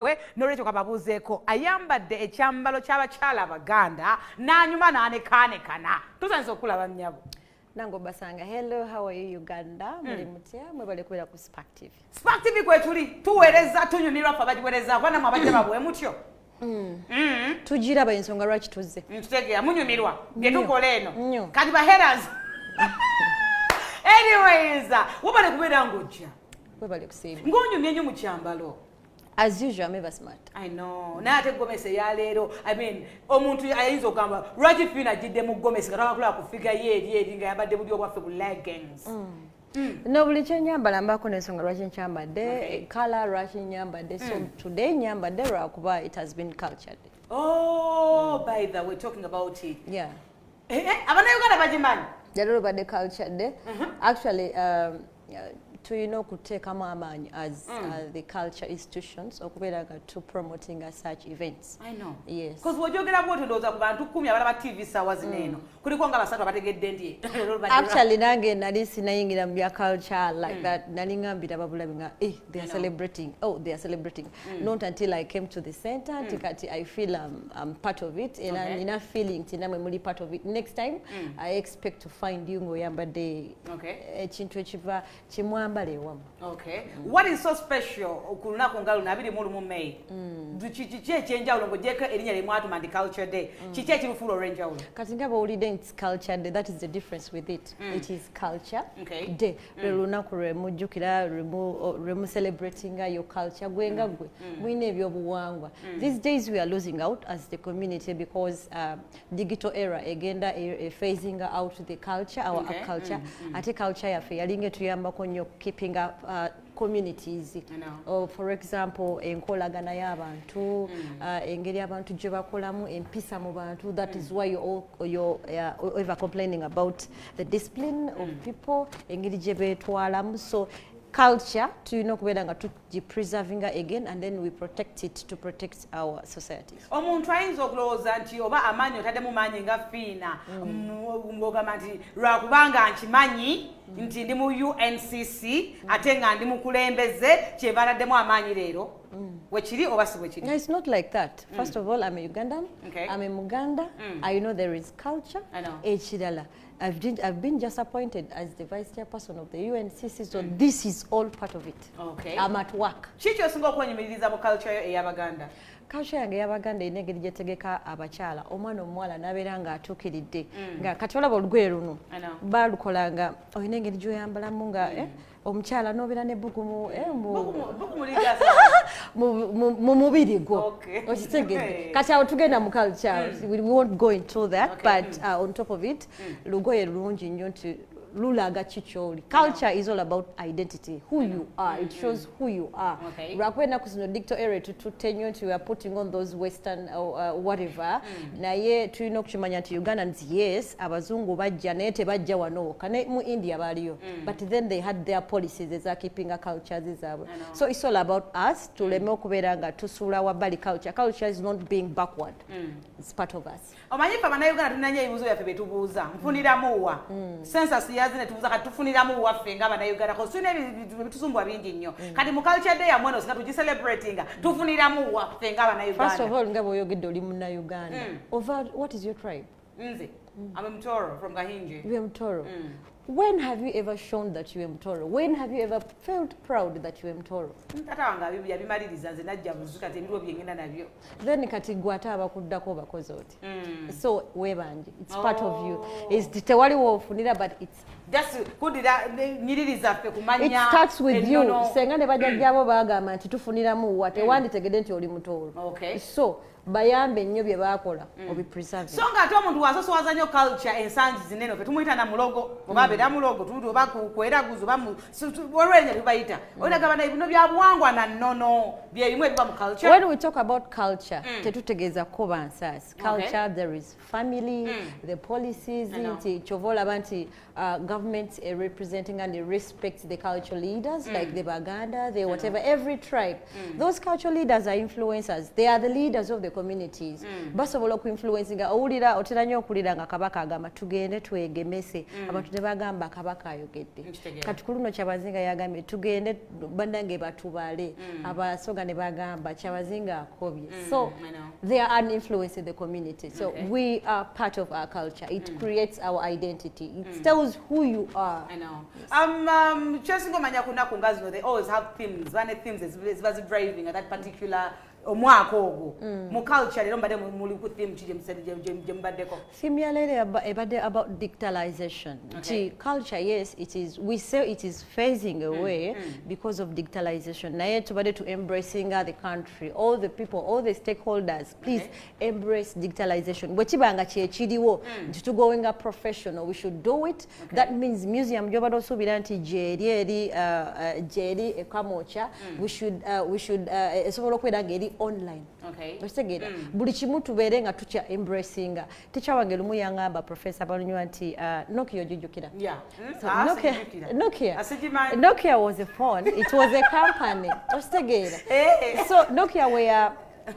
we nolecho kababuzeeko ayambadde ekyambalo ky'abakyala Abaganda n'anyuma n'anekaanekana tusanze okulaba nnyabo Nango basanga hello, how are you Uganda? Muli mutya mwebale kubeera ku Spark TV. Spark TV kwe tuli tuweereza tunyumirwa fa bagiweereza bwana mwabadde babwe mutyo tujiraba ensonga lwaki tuzze ntutegeera munyumirwa bye tukola eno kati baheras anyways wabale kubeera ng'ojja webale kusiiba ng'onyumye nnyo mu kyambalo. As usual, I'm ever smart. I know. Na ate gomese ya lero. I mean, omuntu ayinza okugamba lwaki Phinah jidde mu gomese kataka kula kufiga yeri nga yabadde buli obwaffe ku leggings. No, buli kyenyambala mbako n'ensonga lwaki nkyambadde, color lwaki nyambadde. So today nyambadde lwakuba it has been cultured. Oh, by the way, talking about it. Yeah. Abannayuganda bagimanyi. Jalo badde cultured. Actually, to kuteekamu amaanyi as the culture institutions okubeeranga to promoting such events. I know. Yes. Because wojogera bwotyo ndowooza ku bantu 10 abalaba TV saawa zineeno kuliko nga basatu abategedde ndi. Actually nange nali sinayingira mu bya culture like that nali ngambira babulabi nga they are celebrating. Oh, they are celebrating. Not until I came to the center tikati I feel I'm part of it and ina feeling tinamwe muli part of it. Next time I expect to find you ngoyambadde ekintu ekiva kimwamba. Okay. What is so special okulunako nga luna 21 May? Kiki ekyenjawulo ng'ogyeko erinnya lye mwatuma nti Culture Day. Kiki ekirufuula olw'enjawulo? Kati nga bw'owulidde it's Culture Day, that is the difference with it. It is Culture Day. Lwe lunaku lwe mujjukira lwe mu celebrating your culture gwe nga gwe mulina ebyobuwangwa. These days we are losing out as the community because digital era egenda phasing out the culture, our culture. Ate culture yaffe yalinga etuyambako nnyo keeping up communities. For example, enkolagana y'abantu, engeri abantu gye bakolamu empisa mu bantu. That is why you're ever complaining about the discipline of people, engeri gye beetwalamu. So culture kubeera nga preserving again and then we protect it to protect our societies. Omuntu ayinza okulowooza nti oba amaanyi otaddemu maanyi nga Phinah ng'ogamba nti lwakubanga nkimanyi nti ndi mu UNCC ate nga ndi mukulembeze kyeva ntaddemu amaanyi leero wekiri oba si wekiri? No, it's not like that. First of all, I'm a Ugandan. I'm a Muganda. I know there is culture. Ekirala I've been just appointed as the vice chairperson of the UNCC, so this is all part of it. I'm at work. Kiki osinga okwenyumiririza mu culture ey'Abaganda? Culture yange y'Abaganda erina engeri gye tegeka abakyala omwana omuwala n'abeera ng'atuukiridde nga kati olaba olugoye luno baalukolanga olina engeri gy'oyambalamu nga omukyala n'obeera n'ebbugumu mu mubiri gwo okitegedde kati awo tugenda mu culture we won't go into that but on top of it lugoye lulungi nnyo nti lulaga chicholi. Culture is all about identity, who you are. It shows who you are. Rakwena kusino digital era to tenyo we are putting on those western whatever. Na ye tulina okukimanya nti Ugandans yes abazungu bajja naye tebajja wano kane mu India baliyo but then they had their policies eza keeping a culture zaabwe. So it's all about us tuleme okubeera nga tusuula wabbali culture. Culture is not being backward. It's part of us. Omanyi fa bannayuganda tulina ebibuuzo byaffe bye tubuuza nfuniramu wa census yazine tubuuza kati tufuniramu waffe nga bannayuganda kozi tulina ebitusumbwa bingi nnyo kati mu culture day yamwe no singa tugicelebratinga tufuniramu waffe nga bannayuganda. First of all nga bw'oyogedde oli munnayuganda what is your tribe? Nze I'm a Mtoro from Kahinje. You're Mtoro. When have you ever shown that you are Mtoro? When have you ever felt proud that you are Mtoro? Tata wange yabimaliriza nze najja buzuka kati ebiro byengenda nabyo. Then kati gwe ate abakuddako bakoze oti. So webanje it's part of you. It's tewali wofunira but it's just kudira nyiririza ffe kumanya. It starts with you. Senga ne bajjajjabo bagamba nti tufuniramu wa tewanditegedde nti oli Mtoro. So bayambe nnyo bye baakola obi preserve. So nga ate omuntu wasosowaza nnyo culture ensangi zinene ffe tumuyita na mulogo oba abeera mulogo tulutu oba kweraguza oba olwenya tubayita olagaba na bino bya buwangwa na nnono byebimu ebiba mu culture. When we talk about culture tetutegeeza ko bansaasi. Culture there is family, the policies nti kyova olaba nti governments representing and respect the cultural leaders like the Baganda, the whatever, every tribe. Those cultural leaders are influencers. They are the leaders of the communities. Basobola ku influencing owulira otera nnyo okulira nga kabaka agamba tugende twegemese abantu ne bagamba ngamba kabaka ayogedde kati kuluno Kyabazinga yagambye tugende bandange batubale abasoga ne bagamba Kyabazinga akobye so they are an influence in the community so we are part of our culture it creates our identity it tells who you are. I know Chesingo manya kunaku ngazi they always have themes one themes is driving at that particular omwaka ogwo mu culture lero mbadde muli ku theme je mbaddeko theme ya lero ebadde about digitalization culture yes it is we say it is phasing away because of digitalization naye tubadde to embracing the country all the people all the stakeholders please embrace digitalization bwe kibanga kyekiriwo nti tugoinga professional we should do it that means museum gyobadde osuubira nti gyeri ekamocha we should esobola okubeera ngeri online okitegera buli kimu tubeere nga tukya embracinga teacher wange lumu yangamba professor balonywa nti Nokia ojujukira Nokia was a phone it was a company okitegera so Nokia were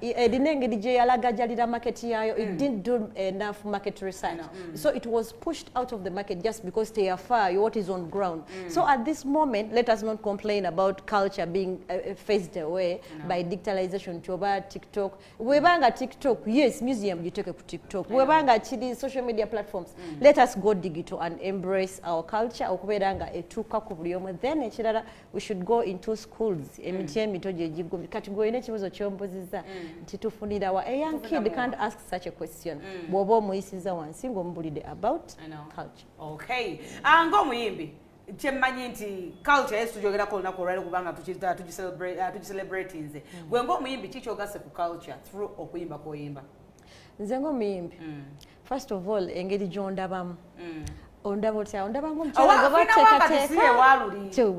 edinenge DJ yalagajalira market yayo it didn't do enough market research so it was pushed out of the market just because they are far what is on ground so at this moment let us not complain about culture being phased away by digitalization choba TikTok webanga TikTok yes museum you take a TikTok webanga chidi social media platforms let us go digital and embrace our culture okuberanga etuka ku buli omwe then ekirala we should go into schools emito jejigo kati goine kibuzo kyomboziza titufunira wa a young kid can't ask such a question bwobo muyisiza wansi ngombulide about culture okay ngo muyimbi chemanyi nti culture yesu tujogera ko nako rale kubanga tucelebrate nze gwe ngo muyimbi kicho gase ku culture through okuyimba koyimba nze ngo muyimbi first of all engeri jondabamu ondabangu mchana gabateka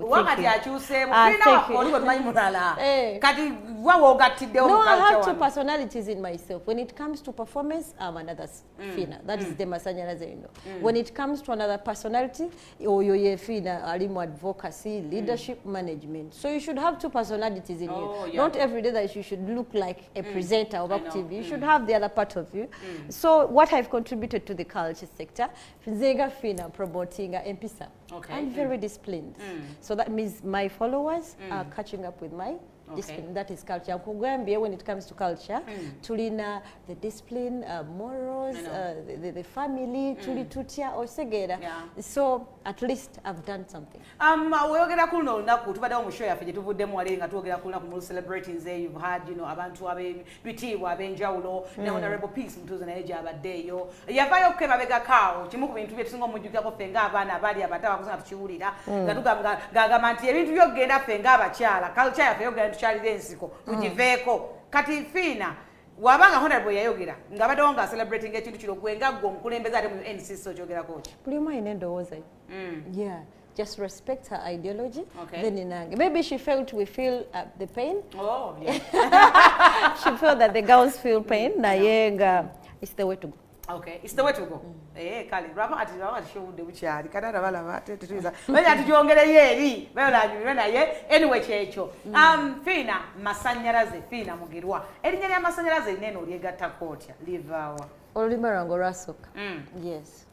wakati akyuse Phinah wakoli gwe mulala kati wawo gatidde no I have two personalities in myself when it comes to performance I'm another Phinah that is the Masanyalaze when it comes to another personality oyo ye Phinah ali mu advocacy leadership management so you should have two personalities in you not every day that you should look like a presenter of TV you should have the other part of you so what I've contributed to the culture sector Zega Phinah promoting Empisa. I'm very disciplined. So that means my followers are catching up with my discipline. That is culture. When it comes to culture, tulina the discipline, morals, the family, tuli tutia or segera. So at least I've done something. Weogera kuno naku tubadde mu show yaffe tuvudde mu walenga tuogera kuno ku celebrities you've had abantu abitibwa abenjawulo ne honorable peace mtuze naye jabaddeyo yavayo kemabega kawo kimu ku bintu bye tusinga omujjukako ffe ng'abaana abali abatawa kusinga tukiwulira nga tugamba nti ebintu byogenda ffe ng'abakyala culture yaffe yogenda tukyalira ensiko tugiveeko kati Phinah wabanga honorable yayogera ngabadde nga celebrating ekintu kino gwenga gwo omukulembeze ate mu NCC okyogerako ki buli omu ayina endowooza yeah just respect her ideology then inange maybe she felt we feel the pain she felt that the girls feel pain naye nga it's the way to go. Okay, it's the way to go. Kali, raba ati show de buchari. Kadara balaba tetuiza. Banya tujongere yeri. Bela naye anyway checho. Phinah Masanyalaze, Phinah Mugirwa. Erinnya lya Masanyalaze neno lyegatta kotya. Livawa. Olulimi lwange olwasooka. Yes.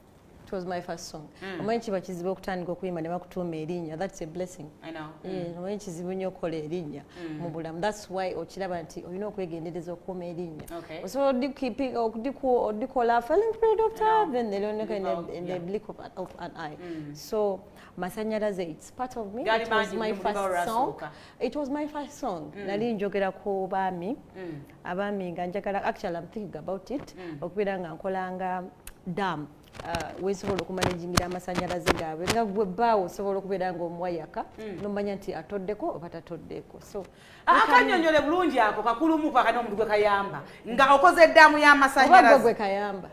It was my first song. Omanyi kiba kizibu okutandika okuyimba ne bakutuuma erinnya. That's a blessing. I know. Omanyi kizibu nnyo okukola erinnya mu bulamu. That's why okiraba nti olina okwegendereza okukuuma erinnya. Osobola odikola for a long period of time then nelioneka in the blink of an eye. So Masanyalaze, it's part of me. It was my first song. It was my first song. Nali njogera ku baami. Abaami nga njagala actually I'm thinking about it. Okubeera nga nkolanga dam. Wesobola okumanejingira amasanyalaze gaabwe nga gwe bbaawo osobola okubeera ng'omuwayaka nomanya nti atoddeko oba tatoddeko so akanyonyole bulungi ako kakulumu kakani omuntu gwe kayamba nga okoze eddamu y'amasanyalaze oba gwe kayamba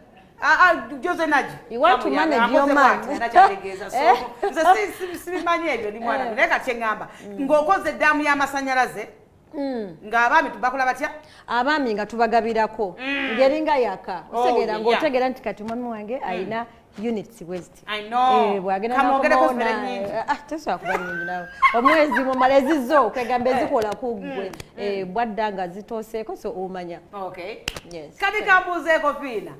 Jose Naji you want to manage your mind so sibimanyi ebyo ndi mwana naye kati eŋŋamba ng'okoze eddamu y'amasanyalaze ng'abaami tubakola batya abaami nga tubagabirako ngeringa yaka otegera ng'otegera nti kati mwami wange ayina units west. I know. Kamogere ko nyingi. Tesobola kuba nyingi nawe. Omwezi mu malezi zo kwegamba ezikola kugwe. Bwaddanga zitoseeko so omanya. Okay. Yes. Kati kambuzeeko Phinah.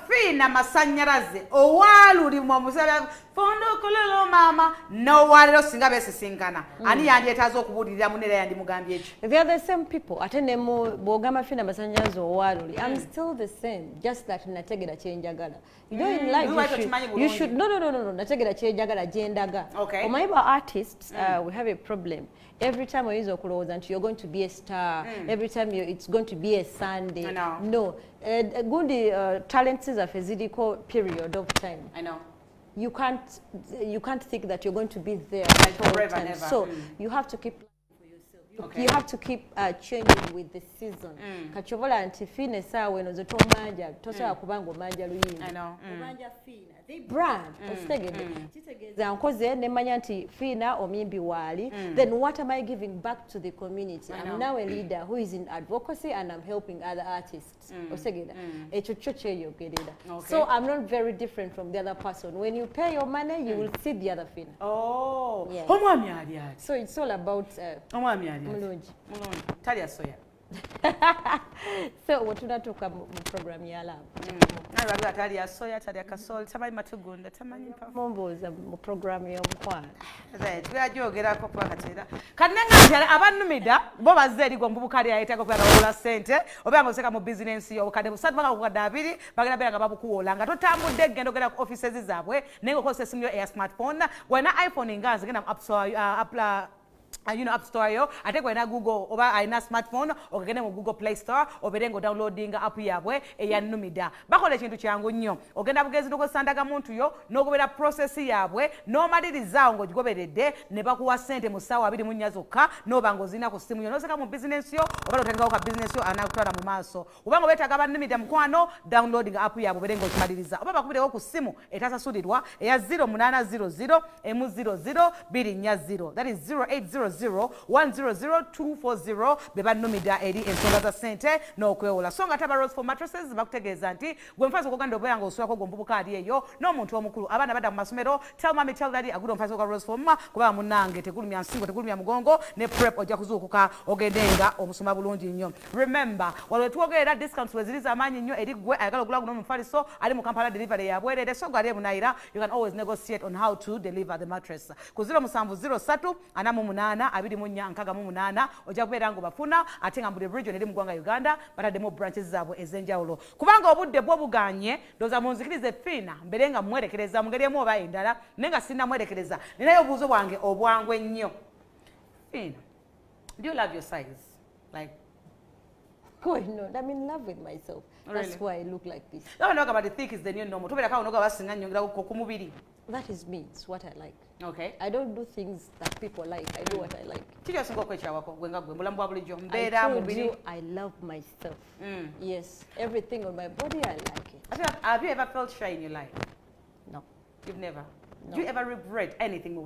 Phinah Masanyalaze owaluli mu musala fondo kololo mama no walero singa besisinkana. Ani yandyetaaza okubulirira munera yandimugambye ekyo. They are the same people. Ate ne mu bwogamba Phinah Masanyalaze owaluli. I'm still the same. Just that nategera kyenjagala. You know in life you should no nategera kyenjagala gyendaga. Okay. Omanyi ba artists we have a problem. Every time we use okulowooza nti you're going to be a star. Every time it's going to be a Sunday. I know. No. Good talents zaffe ziriko period of time. I know. You can't think that you're going to be there like all forever time. never. So you have to keep for yourself. Okay. You have to keep changing with the season. Kachobola nti Phinah sawa eno zotomanja tosobola kubanga omanja luyimba. I know. Omanja Phinah. They brand. Kitegeeza nkoze ne manya nti Phinah omuyimbi waali. Then what am I giving back to the community? I'm now a leader who is in advocacy and I'm helping other artists. Osegeda. Ekyo kyo kyeyogerera. So I'm not very different from the other person. When you pay your money, you will see the other Phinah. Oh. Yes. Omwami ali ati. So it's all about Omwami ali ati. mulungi. Talya soya. So wetunatuuka mu program ya lab. Nalwalula talya soya, talya kasooli, tamanyi matugunda, tamanyi mpavu. Mumbuuza mu program y'omukwano. Tuyagyogerako kuba kateera. Kati nenga abannumida bo bazze eri gwe omuvubuka ali ayetako kuba nga ssente oba nga oseka mu bizinensi yo obukadde busatu banga bukadde abiri bagenda beera nga babukuwola nga totambudde genda ogenda ku offices zaabwe naye ng'okozesa essimu yo eya smartphone wena iPhone nga nzigenda mu app store App Store yo ate kwena Google oba alina smartphone okagende mu Google Play Store oberengo downloading app yabwe eya Numida bakola ekintu kyangu nnyo ogenda bugezi n'okusandaga muntu yo n'ogobera process yabwe n'omaliriza ngo gigoberedde ne bakuwa ssente mu ssaawa 24 zokka n'oba ng'ozina ku ssimu yo n'oseka mu business yo oba otandikawo ka business yo anakutwala mu maaso oba nga beetaaga ba Numida mukwano downloading app yabwe oberengo okimaliriza oba bakubirewo ku ssimu etasasulirwa eya 0800 M00 240 that is 0800-100-240 beba Numida eri ensonga za ssente n'okwewola so nga taba Rose for mattresses bakutegeeza nti gwe mfaso okuganda obeera nga osulako gwe omuvubuka ali eyo n'omuntu omukulu abaana badda mu masomero tell mommy tell daddy agudo mfaso ka Rose for mama kubanga munnange tegulumya nsingo tegulumya mugongo ne prep ojja kuzuukuka ogendenga omusoma bulungi nnyo remember waliwo twogerera discounts we ziri z'amaanyi nnyo eri gwe ayagala okugula guno omufaliso ali mu Kampala delivery ya bwerere so gari ebunaayira you can always negotiate on how to deliver the mattress ku 0703-48-28 ojja kubeera ng'obafuna ate nga buli region eri mu ggwanga Uganda bataddemu branches zaabwe ez'enjawulo kubanga obudde bwo buganye ndowooza munzikirize Phinah mbere nga mwerekereza mu ngeri emu oba endala naye nga sinnamwerekereza ninayo obuuzo bwange obwangu ennyo Phinah, do you love your size? Like Oh, no, I'm in love with myself. That's really? Why I look like this. No, no, but the thick is the new normal. That is me. It's what I like. Okay. I don't do things that people like. I do what I like. I told you I love myself. Yes. Everything on my body, I like it. Have you ever felt shy in your life? No. You've never? No. Do you ever regret anything?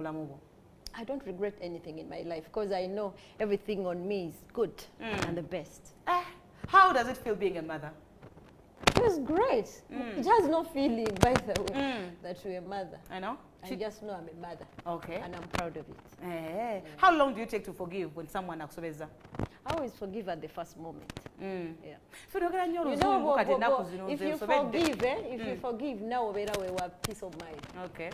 I don't regret anything in my life because I know everything on me is good and the best. How does it feel being a mother? It was great. It has no feeling, by the way, that you're a mother. I know. I just know I'm a mother. Okay. And I'm proud of it. How long do you take to forgive when someone acts? I always forgive at the first moment. Yeah. You know, if you forgive, now we have peace of mind. Okay.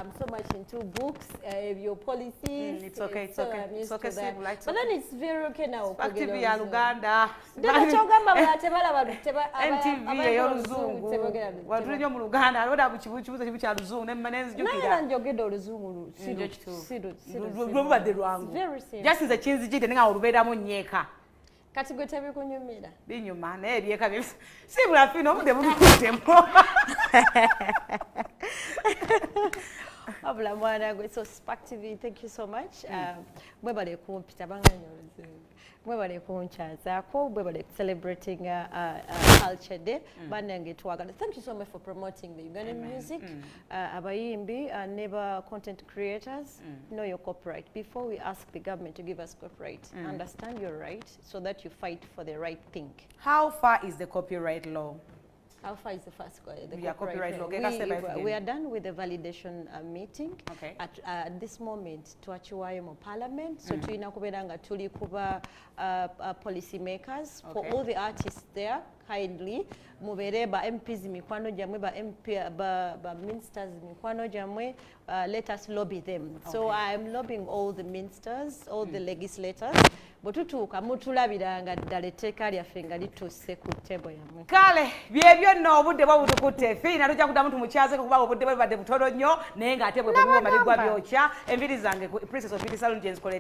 I'm so much into books, your policies. It's okay, it's so okay. It's okay, but then it's very okay now. Active in Uganda. MTV y'oluzungu. Watulinyo mu Luganda, alwoda bukibukibuzo kibu kya luzungu ne manenzi jukira. Naye njogedde oluzungu lubadde lwangu. Just as a chinzijide nenga olubeeramu nnyeka. Kati gwe tebikunyumira. Binyuma naye ebyeka bye. Sibula Phinah obudde bubikuddemu. wabula mwana gwe. So Spark TV, thank you so much. Mwebale kumpita banganya oluzungu. Mwebale kunchazaako, mwebale celebrating Culture Day. Bannange twagala. Thank you so much for promoting the Ugandan music. Abayimbi, never content creators, know your copyright. Before we ask the government to give us copyright, understand your right so that you fight for the right thing. How far is the copyright law? How far is the first copyright law? We are done with the validation meeting. Okay. At this moment, tuachiwayo mu parliament, so tulina kubeera nga tuli kuba policy makers for all the artists there. Kindly, mubere ba MPs mikwano jamwe, ba MP ba ministers mikwano jamwe. Let us lobby them. Okay. So I am lobbying all the ministers, all the legislators. Botutuuka mutulabiranga ddala etteeka lyaffe nga lituuse ku ttebo yammwe. Kale byebyo nno obudde bwabutukutte Phinah tujja kuddamu tumukyaze kuba obudde bwe badde butono nnyo naye ng'ate bwe bwe bigwa byokya enviri zange Princess of Salon Jens Kolete